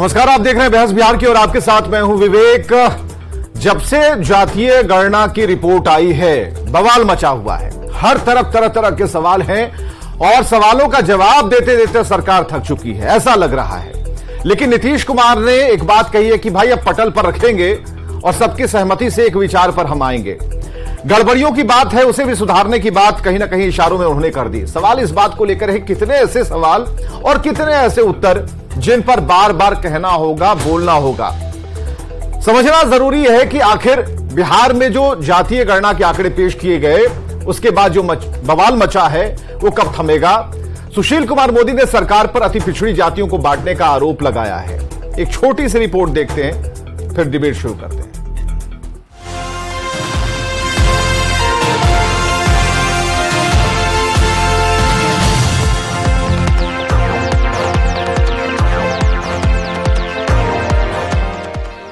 नमस्कार, आप देख रहे हैं बहस बिहार की और आपके साथ मैं हूं विवेक। जब से जातीय गणना की रिपोर्ट आई है बवाल मचा हुआ है। हर तरफ तरह तरह के सवाल हैं और सवालों का जवाब देते देते सरकार थक चुकी है, ऐसा लग रहा है। लेकिन नीतीश कुमार ने एक बात कही है कि भाई अब पटल पर रखेंगे और सबकी सहमति से एक विचार पर हम आएंगे। गड़बड़ियों की बात है, उसे भी सुधारने की बात कहीं ना कहीं इशारों में उन्होंने कर दी। सवाल इस बात को लेकर है कितने ऐसे सवाल और कितने ऐसे उत्तर जिन पर बार बार कहना होगा, बोलना होगा। समझना जरूरी है कि आखिर बिहार में जो जातीय गणना के आंकड़े पेश किए गए उसके बाद जो बवाल मचा है वो कब थमेगा। सुशील कुमार मोदी ने सरकार पर अति पिछड़ी जातियों को बांटने का आरोप लगाया है। एक छोटी सी रिपोर्ट देखते हैं, फिर डिबेट शुरू करते हैं।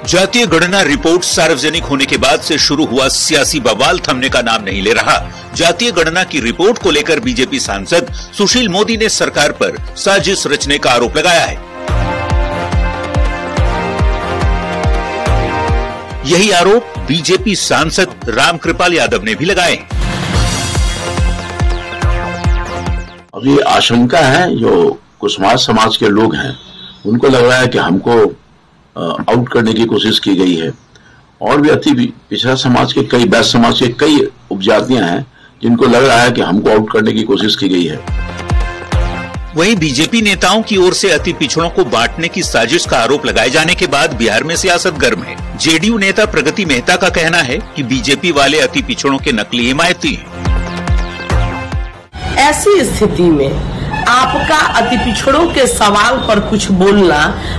जातीय गणना रिपोर्ट सार्वजनिक होने के बाद से शुरू हुआ सियासी बवाल थमने का नाम नहीं ले रहा। जातीय गणना की रिपोर्ट को लेकर बीजेपी सांसद सुशील मोदी ने सरकार पर साजिश रचने का आरोप लगाया है। यही आरोप बीजेपी सांसद रामकृपाल यादव ने भी लगाए। अब ये आशंका है, जो कुशवाहा समाज के लोग हैं उनको लग रहा है कि हमको आउट करने की कोशिश की गई है, और भी अति पिछड़ा समाज के कई बैस समाज के कई उपजातियां हैं जिनको लग रहा है कि हमको आउट करने की कोशिश की गई है। वहीं बीजेपी नेताओं की ओर से अति पिछड़ों को बांटने की साजिश का आरोप लगाए जाने के बाद बिहार में सियासत गर्म है। जेडीयू नेता प्रगति मेहता का कहना है कि बीजेपी वाले अति पिछड़ों के नकली हिमायती हैं। ऐसी स्थिति में आपका अति पिछड़ों के सवाल पर कुछ बोलना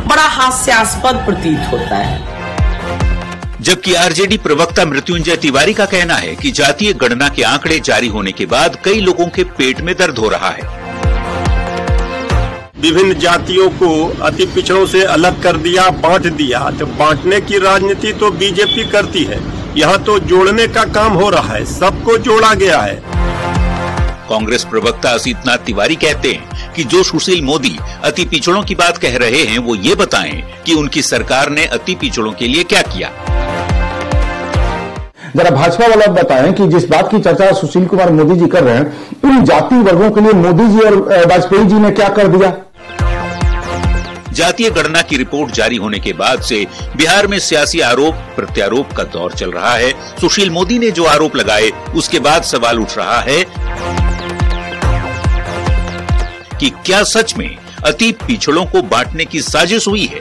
बड़ा हास्यास्पद प्रतीत होता है। जबकि आरजेडी प्रवक्ता मृत्युंजय तिवारी का कहना है कि जातीय गणना के आंकड़े जारी होने के बाद कई लोगों के पेट में दर्द हो रहा है। विभिन्न जातियों को अति पिछड़ों से अलग कर दिया, बांट दिया। तो बांटने की राजनीति तो बीजेपी करती है, यहाँ तो जोड़ने का काम हो रहा है, सबको जोड़ा गया है। कांग्रेस प्रवक्ता असीतनाथ तिवारी कहते हैं कि जो सुशील मोदी अति पिछड़ों की बात कह रहे हैं वो ये बताएं कि उनकी सरकार ने अति पिछड़ों के लिए क्या किया। जरा भाजपा वाला बताएं कि जिस बात की चर्चा सुशील कुमार मोदी जी कर रहे हैं, उन जाति वर्गों के लिए मोदी जी और वाजपेयी जी ने क्या कर दिया। जातीय गणना की रिपोर्ट जारी होने के बाद से बिहार में सियासी आरोप प्रत्यारोप का दौर चल रहा है। सुशील मोदी ने जो आरोप लगाए उसके बाद सवाल उठ रहा है कि क्या सच में अति पिछड़ों को बांटने की साजिश हुई है।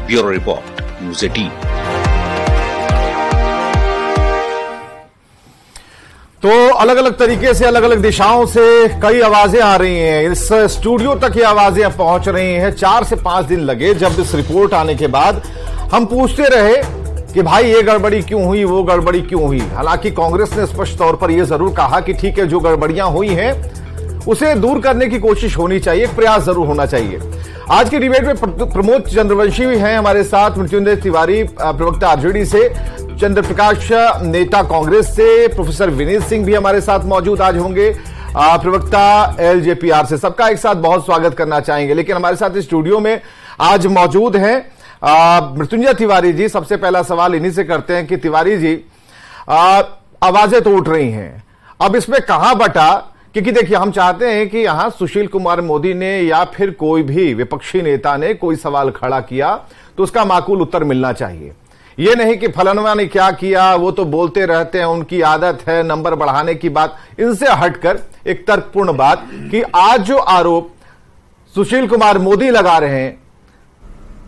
Bureau report, news 18। तो अलग अलग तरीके से अलग अलग दिशाओं से कई आवाजें आ रही हैं। इस स्टूडियो तक ये आवाजें पहुंच रही हैं। 4 से 5 दिन लगे। जब इस रिपोर्ट आने के बाद हम पूछते रहे कि भाई ये गड़बड़ी क्यों हुई, वो गड़बड़ी क्यों हुई। हालांकि कांग्रेस ने स्पष्ट तौर पर यह जरूर कहा कि ठीक है, जो गड़बड़ियां हुई हैं उसे दूर करने की कोशिश होनी चाहिए, एक प्रयास जरूर होना चाहिए। आज की डिबेट में प्रमोद चंद्रवंशी भी हैं हमारे साथ, मृत्युंजय तिवारी प्रवक्ता आरजेडी से, चंद्र प्रकाश नेता कांग्रेस से, प्रोफेसर विनीत सिंह भी हमारे साथ मौजूद आज होंगे, प्रवक्ता एलजेपीआर से। सबका एक साथ बहुत स्वागत करना चाहेंगे। लेकिन हमारे साथ इस स्टूडियो में आज मौजूद हैं मृत्युंजय तिवारी जी। सबसे पहला सवाल इन्हीं से करते हैं कि तिवारी जी, आवाजें तो उठ रही हैं, अब इसमें कहां बटा, क्योंकि देखिए हम चाहते हैं कि यहां सुशील कुमार मोदी ने या फिर कोई भी विपक्षी नेता ने कोई सवाल खड़ा किया तो उसका माकूल उत्तर मिलना चाहिए। यह नहीं कि फलाना ने क्या किया, वो तो बोलते रहते हैं, उनकी आदत है नंबर बढ़ाने की बात। इनसे हटकर एक तर्कपूर्ण बात कि आज जो आरोप सुशील कुमार मोदी लगा रहे हैं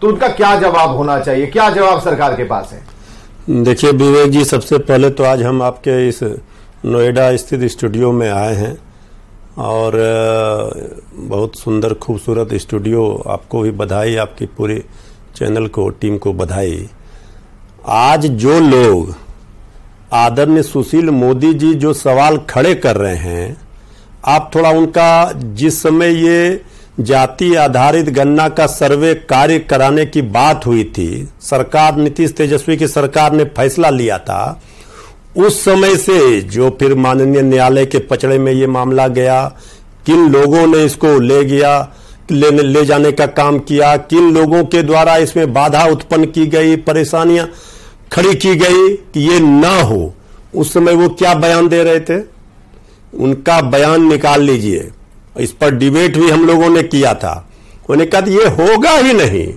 तो उनका क्या जवाब होना चाहिए, क्या जवाब सरकार के पास है। देखिए विवेक जी, सबसे पहले तो आज हम आपके इस नोएडा स्थित स्टूडियो में आए हैं और बहुत सुंदर खूबसूरत स्टूडियो। आपको भी बधाई, आपकी पूरी चैनल को, टीम को बधाई। आज जो लोग आदरणीय सुशील मोदी जी जो सवाल खड़े कर रहे हैं, आप थोड़ा उनका, जिस समय ये जाति आधारित गणना का सर्वे कार्य कराने की बात हुई थी, सरकार नीतीश तेजस्वी की सरकार ने फैसला लिया था, उस समय से जो फिर माननीय न्यायालय के पचड़े में ये मामला गया, किन लोगों ने इसको ले गया, ले जाने का काम किया, किन लोगों के द्वारा इसमें बाधा उत्पन्न की गई, परेशानियां खड़ी की गई कि ये ना हो। उस समय वो क्या बयान दे रहे थे, उनका बयान निकाल लीजिए। इस पर डिबेट भी हम लोगों ने किया था। उन्होंने कहा ये होगा ही नहीं,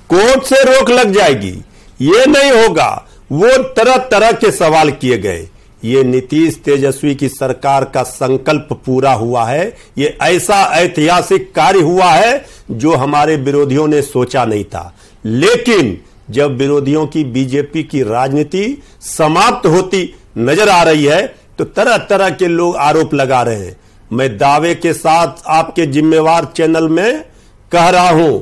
कोर्ट से रोक लग जाएगी, ये नहीं होगा। वो तरह तरह के सवाल किए गए। ये नीतीश तेजस्वी की सरकार का संकल्प पूरा हुआ है। ये ऐसा ऐतिहासिक कार्य हुआ है जो हमारे विरोधियों ने सोचा नहीं था। लेकिन जब विरोधियों की बीजेपी की राजनीति समाप्त होती नजर आ रही है तो तरह तरह के लोग आरोप लगा रहे हैं। मैं दावे के साथ आपके जिम्मेवार चैनल में कह रहा हूं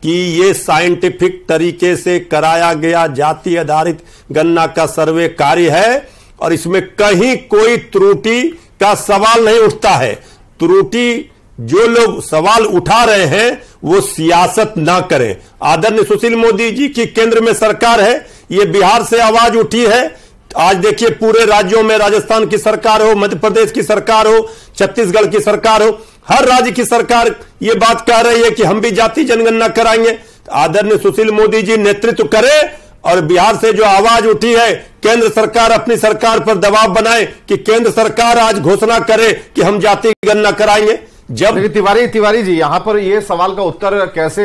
कि ये साइंटिफिक तरीके से कराया गया जाति आधारित गणना का सर्वे कार्य है और इसमें कहीं कोई त्रुटि का सवाल नहीं उठता है। त्रुटि जो लोग सवाल उठा रहे हैं वो सियासत ना करें। आदरणीय सुशील मोदी जी की केंद्र में सरकार है, ये बिहार से आवाज उठी है। आज देखिए पूरे राज्यों में, राजस्थान की सरकार हो, मध्य प्रदेश की सरकार हो, छत्तीसगढ़ की सरकार हो, हर राज्य की सरकार ये बात कह रही है कि हम भी जाति जनगणना कराएंगे। आदरणीय सुशील मोदी जी नेतृत्व करें और बिहार से जो आवाज उठी है केंद्र सरकार अपनी सरकार पर दबाव बनाए कि केंद्र सरकार आज घोषणा करे कि हम जाति गणना कराएंगे। जब तिवारी जी यहां पर ये सवाल का उत्तर कैसे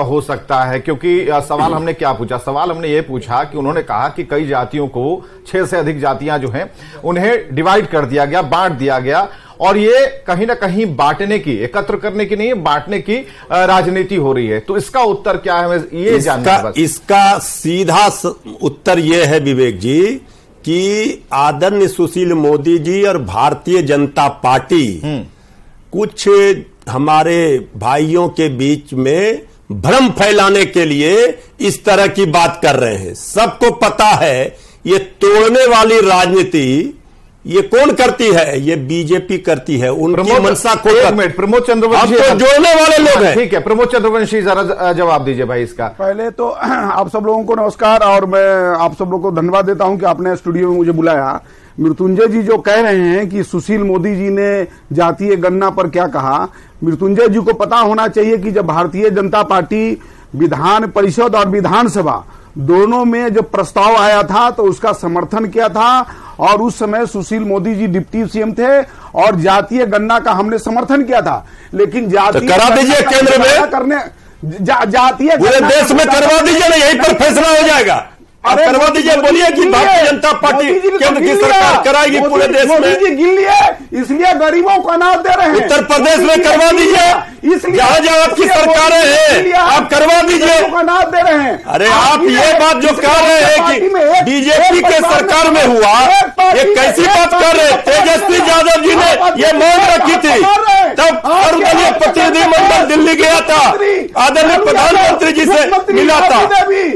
हो सकता है, क्योंकि सवाल हमने क्या पूछा, सवाल हमने ये पूछा कि उन्होंने कहा कि कई जातियों को 6 से अधिक जातियां जो हैं उन्हें डिवाइड कर दिया गया, बांट दिया गया और ये कहीं ना कहीं बांटने की, एकत्र करने की नहीं, बांटने की राजनीति हो रही है। तो इसका उत्तर क्या है, हमें ये जानना है। इसका सीधा उत्तर यह है विवेक जी कि आदरणीय सुशील मोदी जी और भारतीय जनता पार्टी कुछ हमारे भाइयों के बीच में भ्रम फैलाने के लिए इस तरह की बात कर रहे हैं। सबको पता है ये तोड़ने वाली राजनीति ये कौन करती है, ये बीजेपी करती है। उनकी मंशा को प्रमोद चंद्रवंशी तो जोड़ने वाले लोग हैं। ठीक है, प्रमोद चंद्रवंशी जरा जवाब दीजिए भाई इसका। पहले तो आप सब लोगों को नमस्कार और मैं आप सब लोगों को धन्यवाद देता हूं कि आपने स्टूडियो में मुझे बुलाया। मृत्युंजय जी जो कह रहे हैं कि सुशील मोदी जी ने जातीय गणना पर क्या कहा, मृत्युंजय जी को पता होना चाहिए कि जब भारतीय जनता पार्टी विधान परिषद और विधानसभा दोनों में जब प्रस्ताव आया था तो उसका समर्थन किया था और उस समय सुशील मोदी जी डिप्टी सीएम थे और जातीय गणना का हमने समर्थन किया था। लेकिन जातीय करा दीजिए केंद्र में करने जातीय पूरे देश में करवा दीजिए ना, यहीं पर फैसला हो जाएगा। आप करवा दीजिए, बोलिए कि भारतीय जनता पार्टी केंद्र की सरकार कराएगी पूरे देश में। गिन लिए इसलिए गरीबों को अनाज दे रहे हैं। उत्तर प्रदेश में करवा दीजिए, जहां जहां आपकी सरकारें हैं आप करवा दीजिए, अनाज दे रहे हैं। अरे आप ये बात जो कह रहे हैं कि बीजेपी के सरकार में हुआ, ये कैसी बात कर रहे हैं? तेजस्वी यादव जी ने ये मांग रखी थी, तब सर्वदलीय प्रतिनिधिमंडल दिल्ली गया था, आदरणीय प्रधानमंत्री जी से मिला था।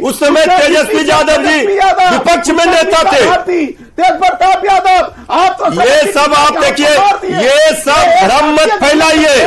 उस समय तेजस्वी यादव जी विपक्ष में नेता थे। तेज प्रताप यादव, आप तो ये सब आप देखिए, ये सब भ्रम मत फैलाइए।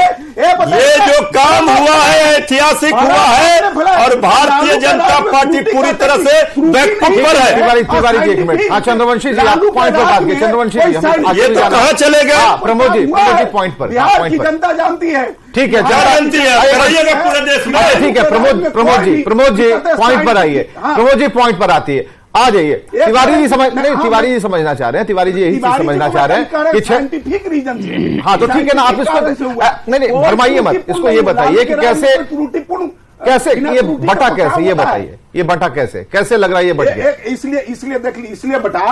ये जो काम हुआ है ऐतिहासिक हुआ है और भारतीय जनता पार्टी पूरी तरह से बैकफुट पर है। तिवारी जी एक मिनट। हाँ चंद्रवंशी जी, आप पॉइंट पर बात कीजिए। चंद्रवंशी जी ये तो कहाँ चलेगा? प्रमोद जी पॉइंट पर। बिहार की जनता जानती है। ठीक है, जानती है, कराइएगा पूरे देश में। ठीक है प्रमोद जी पॉइंट पर आइए। प्रमोद जी पॉइंट पर आती है, आ जाइए। तिवारी जी तिवारी जी समझना चाह रहे हैं, तिवारी जी यही चीज समझना चाह रहे हैं कि साइंटिफिक रीजन। हाँ तो ठीक है ना, आप इसको नहीं भरमाइए मत, इसको ये बताइए कि कैसे ये बटा कैसे, ये बताइए ये बटा कैसे लग रहा है ये बट गया? इसलिए देख ली, इसलिए बटा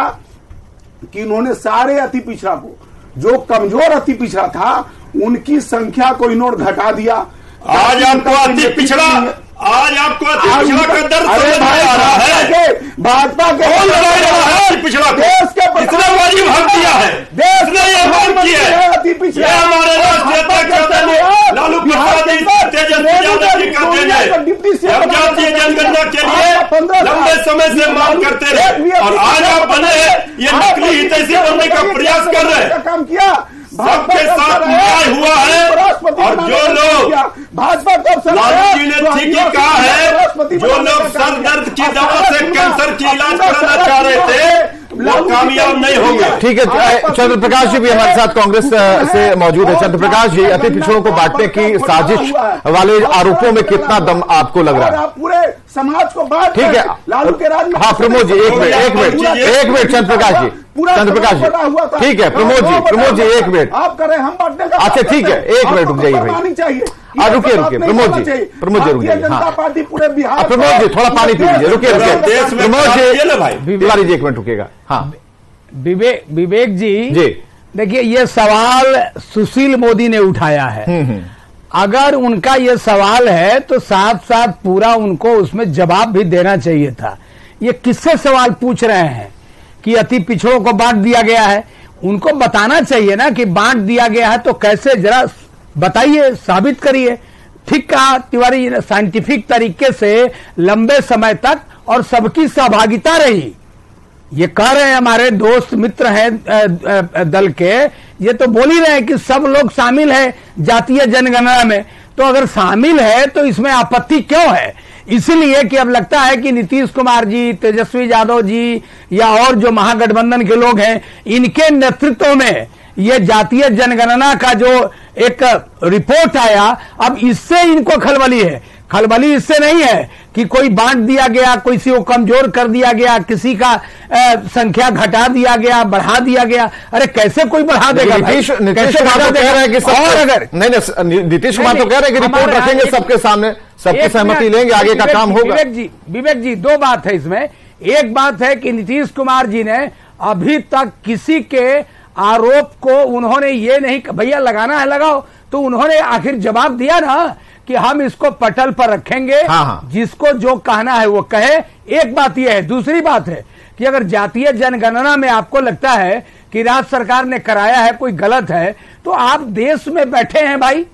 कि इन्होंने सारे अति पिछड़ा को, जो कमजोर अति पिछड़ा था उनकी संख्या को इन्होंने घटा दिया। आज आपको अति पिछड़ा का दर्द समझ में आ रहा है। भाजपा के कौन लड़ाई रहा है पिछड़ा को? किसने वाजिब हक दिया है? देश ने यह मांग की है। ये हमारे राष्ट्रीय अध्यक्ष लालू प्रसाद तेजस्वी यादव जी का देन है। हम जातीय जनगणना के लिए लंबे समय से मांग करते रहे और आज आप बने ये नकली हितैषी बनने का प्रयास कर रहे हैं। काम किया, सबके साथ न्याय हुआ है और जो लोग भाजपा लालू जी ने ठीक ही कहा है, जो लोग सर दर्द की दवा से कैंसर की इलाज कराना चाह रहे थे कामयाब नहीं होंगे। ठीक है, चंद्र प्रकाश जी भी हमारे साथ कांग्रेस से मौजूद है। चंद्र प्रकाश जी, अति पिछड़ों को बांटने की साजिश वाले आरोपों में कितना दम आपको लग रहा है? आप पूरे समाज को बांट, ठीक है, लालू के राज में। हाँ प्रमोद जी, एक मिनट चंद्र प्रकाश जी, ठीक है प्रमोद जी एक मिनट आप करें, हम बांटने का। अच्छा ठीक है, एक मिनट रुक जाइए भाई, चाहिए। रुकिए प्रमोद जी रुक जाइए। जनता पार्टी पूरे बिहार, प्रमोद जी थोड़ा पानी पी लीजिए, रुकिए प्रमोद जी, तिवारी जी एक मिनट रुकिएगा। हाँ विवेक जी, देखिए ये सवाल सुशील मोदी ने उठाया है। अगर उनका ये सवाल है तो साथ साथ पूरा उनको उसमें जवाब भी देना चाहिए था। ये किससे सवाल पूछ रहे हैं कि अति पिछड़ों को बांट दिया गया है? उनको बताना चाहिए ना कि बांट दिया गया है तो कैसे, जरा बताइए, साबित करिए। ठीक कहा तिवारी जी ने, साइंटिफिक तरीके से लंबे समय तक और सबकी सहभागिता रही। ये कह रहे हैं हमारे दोस्त मित्र हैं दल के, ये तो बोल ही रहे हैं कि सब लोग शामिल है जातीय जनगणना में। तो अगर शामिल है तो इसमें आपत्ति क्यों है? इसलिए कि अब लगता है कि नीतीश कुमार जी, तेजस्वी यादव जी या और जो महागठबंधन के लोग हैं, इनके नेतृत्व में ये जातीय जनगणना का जो एक रिपोर्ट आया, अब इससे इनको खलबली है। खलबली इससे नहीं है कि कोई बांट दिया गया, किसी को कमजोर कर दिया गया, किसी का संख्या घटा दिया गया, बढ़ा दिया गया। अरे कैसे कोई बढ़ा देगा? नीतीश कुमार तो कह रहे हैं कि और अगर नहीं नीतीश कुमार तो कह रहे हैं कि रिपोर्ट रखेंगे सबके सामने, सबकी सहमति लेंगे, आगे का काम होगा। विवेक जी दो बात है इसमें। एक बात है कि नीतीश कुमार जी ने अभी तक किसी के आरोप को उन्होंने ये नहीं, भैया लगाना है लगाओ, तो उन्होंने आखिर जवाब दिया ना कि हम इसको पटल पर रखेंगे। हाँ। जिसको जो कहना है वो कहे। एक बात यह है। दूसरी बात है कि अगर जातीय जनगणना में आपको लगता है कि राज्य सरकार ने कराया है कोई गलत है, तो आप देश में बैठे हैं भाई,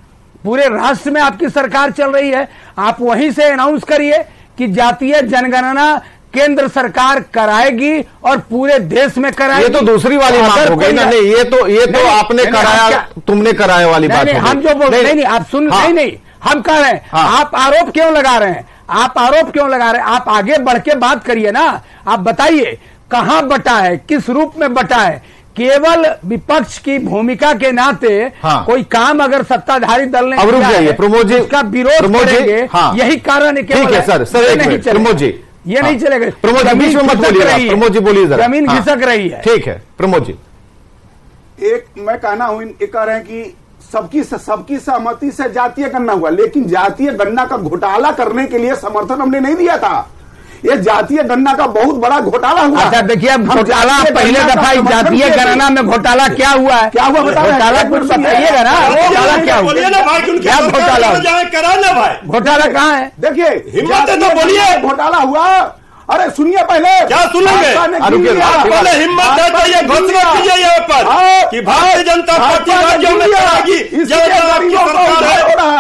पूरे राष्ट्र में आपकी सरकार चल रही है, आप वहीं से अनाउंस करिए कि जातीय जनगणना केंद्र सरकार कराएगी और पूरे देश में कराएगी। ये तो दूसरी वाली बात हो गई ना। नहीं, ये तो आपने कराया, तुमने कराया वाली बात है। हम जो बोल नहीं, आप सुन, नहीं हम कह रहे हैं, आप आरोप क्यों लगा रहे हैं? आप आरोप क्यों लगा रहे हैं? आप आगे बढ़ के बात करिए ना। आप बताइए कहां बटा है, किस रूप में बटा है? केवल विपक्ष की भूमिका के नाते कोई काम अगर सत्ताधारी दल ने किया है, प्रमोद जी उसका विरोध करेंगे। यही कारण है। ठीक है सर, प्रमोद जी ये नहीं चलेगा। प्रमोद जी बीच में मत बोलिए, प्रमोद जी बोलिए जरा। जमीन खिसक रही है। ठीक है प्रमोद जी, एक मैं कहना हूं, कह रहे हैं कि सबकी सहमति से जातीय गणना हुआ, लेकिन जातीय गणना का घोटाला करने के लिए समर्थन हमने नहीं दिया था। ये जातीय गणना का बहुत बड़ा घोटाला हुआ। अच्छा देखिए, अब घोटाला पहले दफा जातीय गणना में घोटाला क्या हुआ है? क्या हुआ घोटाला कुछ बताइएगा ना। घोटाला क्या हुआ? क्या घोटाला? घोटाला कहाँ है? देखिए हिम्मत है तो बोलिए। घोटाला हुआ। अरे सुनिए पहले, क्या सुनेंगे? पहले हिम्मत है तो ये घोषणा कीजिए यहाँ पर कि भारतीय जनता पार्टी राज्यों में कराएगी,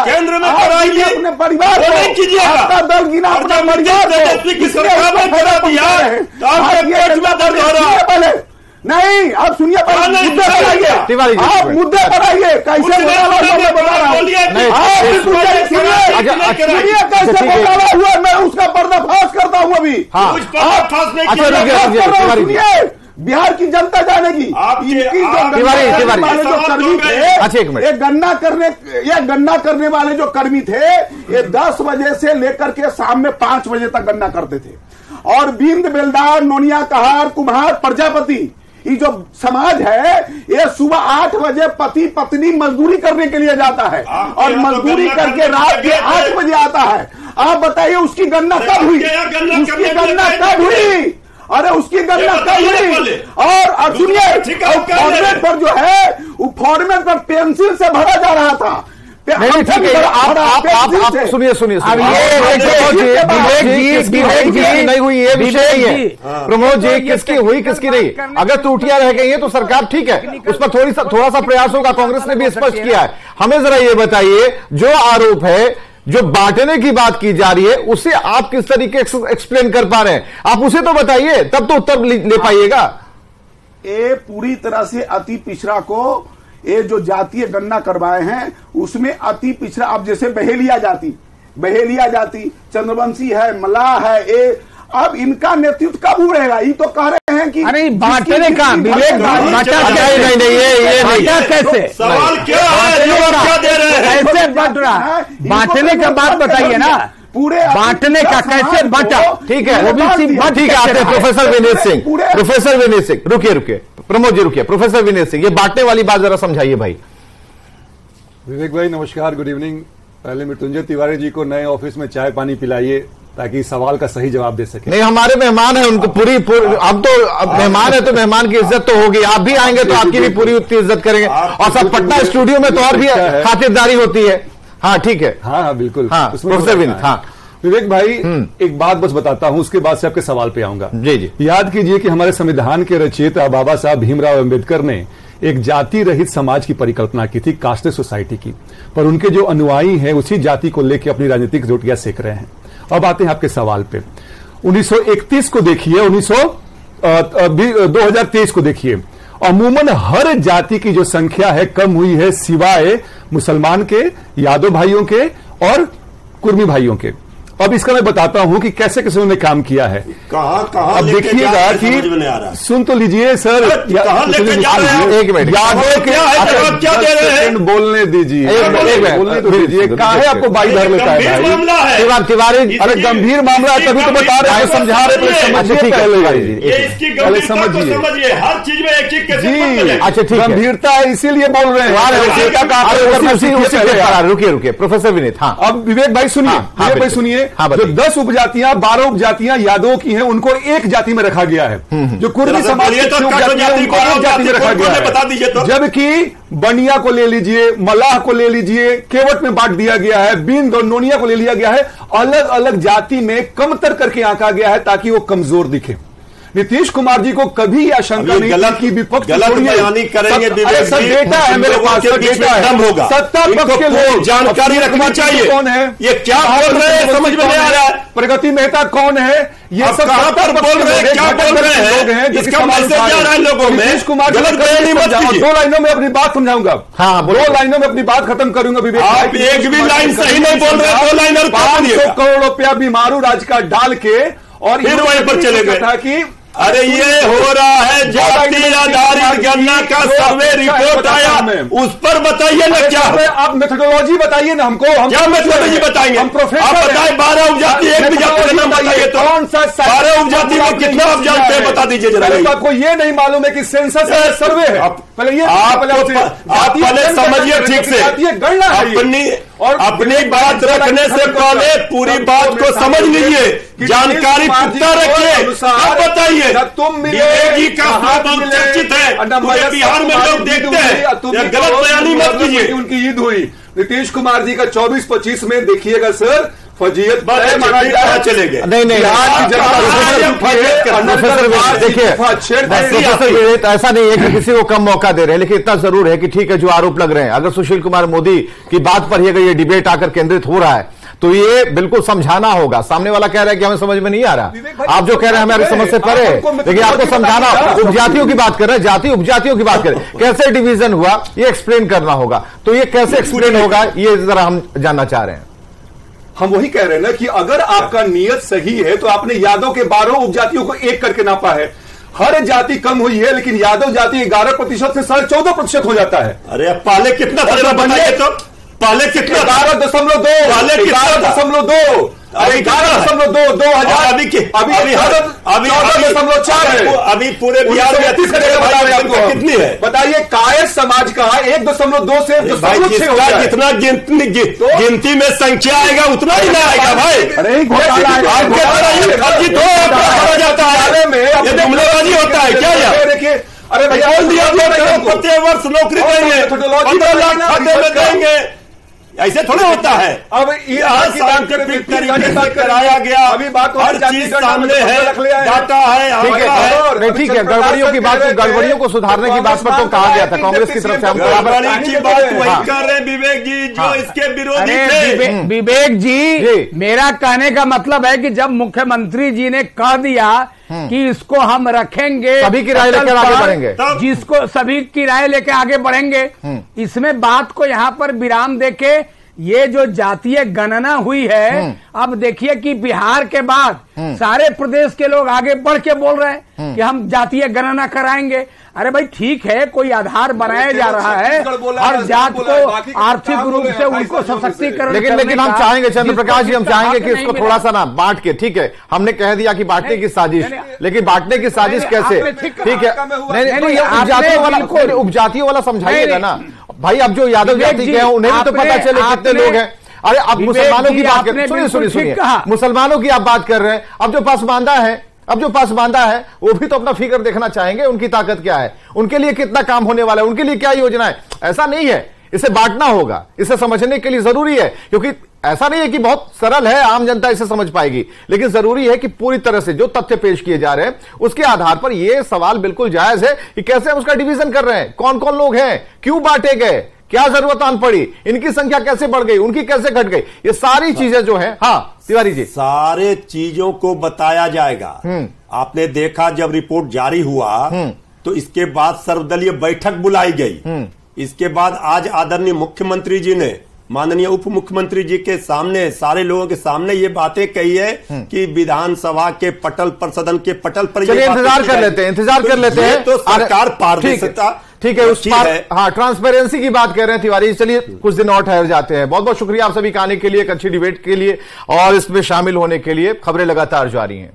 केंद्र में कराएगी। अपने परिवार नहीं कीजिएगा। दल गिना अपना परिवार की सरकार ने करा दिया तो आपके पेट में दर्द हो रहा है। पहले नहीं, आप सुनिए, मुद्दे पर आइए। आप मुद्दे पर आइए। कैसे घोटाला हुआ, मैं उसका पर्दाफाश करता हूँ अभी। बिहार की जनता जानेगी। जो कर्मी थे, ये गन्ना करने वाले जो कर्मी थे, ये 10 बजे से लेकर के शाम में 5 बजे तक गन्ना करते थे। और बिंद बेलदार, नोनिया कहार, कुम्हार, प्रजापति, ये जो समाज है, ये सुबह 8 बजे पति पत्नी मजदूरी करने के लिए जाता है और मजदूरी करके रात के 8 बजे आता है। आप बताइए उसकी गणना कब हुई? उसकी गणना कब हुई? अरे उसकी गणना कब हुई? और सुनिए, फॉर्मेट पर जो है, वो फॉर्मेट पर पेंसिल से भरा जा रहा था। नहीं ठीक है, आप सुनिए नहीं हुई ये विषय नहीं है। प्रमोद जी, किसकी हुई किसकी नहीं, अगर त्रुटियां रह गई हैं तो सरकार ठीक है, उस पर थोड़ा सा प्रयास होगा। कांग्रेस ने भी स्पष्ट किया है। हमें जरा ये बताइए, जो आरोप है, जो बांटने की बात की जा रही है, उसे आप किस तरीके एक्सप्लेन कर पा रहे हैं? आप उसे तो बताइए, तब तो उत्तर ले पाइएगा। ये पूरी तरह से अति पिछड़ा को, ये जो जातीय गणना करवाए हैं उसमें अति पिछड़ा, अब जैसे बहेलिया जाति, चंद्रवंशी है, मल्लाह है, ये अब इनका नेतृत्व कब उभरेगा? ये तो कह रहे हैं कि अरे बांटने का विवेक बांटा कैसे सवाल क्या है, क्या दे रहे हैं, कैसे बंट रहा है? बांटने का बात बताइए ना, पूरे बांटने का कैसे बंटा? ठीक है, ठीक है, आते हैं प्रोफेसर विनीत सिंह। प्रोफेसर विनीत सिंह रुकिए, प्रमोद जी रुकिए। प्रोफेसर विनीत सिंह, ये बांटने वाली बात जरा समझाइए भाई। विवेक भाई नमस्कार, गुड इवनिंग। पहले मृत्युंजय तिवारी जी को नए ऑफिस में चाय पानी पिलाइए ताकि सवाल का सही जवाब दे सके। नहीं, हमारे मेहमान है, उनको पूरी अब तो मेहमान है तो मेहमान की इज्जत तो होगी। आप भी आएंगे तो आपकी भी पूरी उतनी इज्जत करेंगे। और सब पटना स्टूडियो में तो और भी खातिरदारी होती है। हाँ ठीक है, हाँ बिल्कुल। हाँ प्रोफेसर विनीत। हाँ विवेक भाई एक बात बस बताता हूं, उसके बाद से आपके सवाल पे आऊंगा। जी। याद कीजिए कि हमारे संविधान के रचयिता बाबा साहब भीमराव अम्बेडकर ने एक जाति रहित समाज की परिकल्पना की थी, कास्टलेस सोसाइटी की, पर उनके जो अनुयायी हैं उसी जाति को लेकर अपनी राजनीतिक रोटियां सेक रहे हैं। अब आते हैं आपके सवाल पे। 1931 को देखिए, 2023 को देखिए, अमूमन हर जाति की जो संख्या है कम हुई है सिवाय मुसलमान के, यादव भाइयों के और कुर्मी भाइयों के। अब इसका मैं बताता हूं कि कैसे कैसे उन्होंने काम किया है। कहां अब देखिएगा कि सुन तो लीजिए सर, एक मिनट, क्या दे रहे हैं, बोलने दीजिए, बोलने तो दीजिए। काहे आपको बाई धर लेता है भाई? तिवारी, अरे गंभीर मामला है तभी तो बता रहे हैं, समझा रहे हैं, समझिए पहले समझिए, हर चीज में एक चीज जी। अच्छा ठीक है, गंभीरता है इसीलिए बोल रहे हैं। रुकिए प्रोफेसर विनीत। हाँ अब विवेक भाई सुनिए, जो 10 उपजातियां 12 उपजातियां यादवों की हैं उनको एक जाति में रखा गया है। जो कुर्मी समाज की उपजातियां उनको एक जाति में रखा गया है। जबकि बनिया को ले लीजिए, मलाह को ले लीजिए, केवट में बांट दिया गया है, बींद और नोनिया को ले लिया गया है। अलग अलग जाति में कमतर करके आंका गया है ताकि वो कमजोर दिखे। नीतीश कुमार जी को कभी आशंका नहीं थी कि विपक्ष गलत बयानी करेंगे। सब डेटा है मेरे पास, डेटा है। सत्ता पक्ष के लोग जानकारी रखनी चाहिए। कौन है ये, क्या बोल रहे हैं, समझ में नहीं आ रहा है। प्रगति मेहता कौन है, ये सब कहां पर बोल रहे हैं, क्या बोल रहे हैं, इसका मैसेज जा रहा है लोगों में। नीतीश कुमार गलत बयानी मत कीजिए। 2 लाइनों में अपनी बात समझाऊंगा। हाँ 2 लाइनों में अपनी बात खत्म करूंगा विवेक। आप एक भी लाइन सही नहीं बोल रहे, 2 लाइनर 500 करोड़ रुपया बीमारू राज का डाल के और फिर वहीं पर चले गए था कि अरे ये हो रहा है जाति आधारित गणना का सर्वे रिपोर्ट आया, उस पर बताइए ना क्या। आप मेथोडोलॉजी बताइए ना हमको। हम क्या मेथोडोलॉजी बताएंगे? हम प्रोफेसर आप बताएं, 12 उपजाति एक भी जाति का नाम बताइए तो। कौन सा 12 उपजाति में कितना आप जानते हैं, बता दीजिए जरा। आपको ये नहीं मालूम है कि सेंसस है, सर्वे है। पहले ये आप पहले समझिए ठीक से, गणना अपनी बात रखने से पहले पूरी बात को समझ लीजिए, जानकारी पुख्ता रखिए, तब बताइए। तुम जी का बहुत चर्चित है, पूरे बिहार में लोग देखते हैं, गलत बयानी मत कीजिए। उनकी ईद हुई नीतीश कुमार जी का 24-25 में देखिएगा सर, फजीयत चले गए। नहीं देखिए ऐसा नहीं है कि किसी को कम मौका दे रहे हैं, लेकिन इतना जरूर है कि ठीक है जो आरोप लग रहे हैं, अगर सुशील कुमार मोदी की बात पर ही अगर ये डिबेट आकर केंद्रित हो रहा है तो ये बिल्कुल समझाना होगा। सामने वाला कह रहा है कि हमें समझ में नहीं आ रहा, आप जो कह रहे हैं हमारी समझ से परे, लेकिन आपको समझाना, उपजातियों की बात कर रहे हैं, जाति उपजातियों की बात करें, कैसे डिवीजन हुआ ये एक्सप्लेन करना होगा। तो ये कैसे एक्सप्लेन होगा ये जरा हम जानना चाह रहे हैं। हम वही कह रहे हैं ना कि अगर आपका नियत सही है तो आपने यादव के 12 उपजातियों को एक करके नापा है। हर जाति कम हुई है लेकिन यादव जाति 11% से 14.5% हो जाता है। अरे अब पहले कितना था बताइए तो, पहले कितना 11.2, पहले 11.2, अरे 11.2, 2000 अभी 14.4 है। अभी पूरे बिहार में कितनी है बताइए? कायस्थ समाज का 1.2 से 2.6 हो गया। जितना गिनती में संख्या आएगा उतना ही ना आएगा भाई। अरे जाता है, जुमलेबाजी होता है क्या यार? देखिए, अरे भैया प्रत्येक वर्ष नौकरी देंगे, 15 लाख खाते में देंगे, ऐसे थोड़ा होता है। अब कराया गया, अभी बात हर चीज सामने है, डाटा है, ठीक है। गड़बड़ियों की बात, गड़बड़ियों को सुधारने की बात पर तो कहा गया था कांग्रेस की तरफ से, हम गड़बड़ी की बात वही कर रहे हैं विवेक जी जो इसके विरोधी थे। विवेक जी, मेरा कहने का मतलब है कि जब मुख्यमंत्री जी ने कह दिया कि इसको हम रखेंगे, सभी की राय लेकर आगे बढ़ेंगे, जिसको सभी की राय लेकर आगे बढ़ेंगे, इसमें बात को यहाँ पर विराम देके ये जो जातीय गणना हुई है, अब देखिए कि बिहार के बाद सारे प्रदेश के लोग आगे बढ़ के बोल रहे हैं कि हम जातीय गणना कराएंगे। अरे भाई ठीक है, कोई आधार बनाया जा रहा है और जात को आर्थिक रूप से उनको सशक्तिकरण, लेकिन हम चाहेंगे चंद्र प्रकाश जी, हम चाहेंगे कि इसको थोड़ा सा ना बांट के, ठीक है हमने कह दिया कि बांटने की साजिश, लेकिन बांटने की साजिश कैसे, ठीक है नहीं उपजातियों वाला समझाइएगा ना भाई। अब जो यादव जाति के हैं उन्हें भी तो पता चले कितने लोग हैं। अरे अब मुसलमानों की बात कर, सुनिए मुसलमानों की आप बात कर रहे हैं। अब जो पासमानदा है वो भी तो अपना फिगर देखना चाहेंगे, उनकी ताकत क्या है, उनके लिए कितना काम होने वाला है, उनके लिए क्या योजना है। ऐसा नहीं है, इसे बांटना होगा, इसे समझने के लिए जरूरी है, क्योंकि ऐसा नहीं है कि बहुत सरल है, आम जनता इसे समझ पाएगी, लेकिन जरूरी है कि पूरी तरह से जो तथ्य पेश किए जा रहे हैं उसके आधार पर यह सवाल बिल्कुल जायज है कि कैसे हम उसका डिवीजन कर रहे हैं, कौन कौन लोग हैं, क्यों बांटे गए, क्या जरूरत आन पड़ी, इनकी संख्या कैसे बढ़ गई, उनकी कैसे घट गई, ये सारी चीजें जो है। हाँ तिवारी जी, सारे चीजों को बताया जाएगा। आपने देखा जब रिपोर्ट जारी हुआ तो इसके बाद सर्वदलीय बैठक बुलाई गई। इसके बाद आज आदरणीय मुख्यमंत्री जी ने माननीय उप मुख्यमंत्री जी के सामने, सारे लोगों के सामने ये बातें कही है कि विधानसभा के पटल पर, सदन के पटल पर इंतजार कर लेते हैं तो सरकार पारदर्शिता, ठीक है उस पर, हाँ ट्रांसपेरेंसी की बात कर रहे हैं तिवारी। चलिए कुछ दिन और ठहर जाते हैं। बहुत बहुत शुक्रिया आप सभी के आने के लिए, एक अच्छी डिबेट के लिए और इसमें शामिल होने के लिए। खबरें लगातार जारी हैं।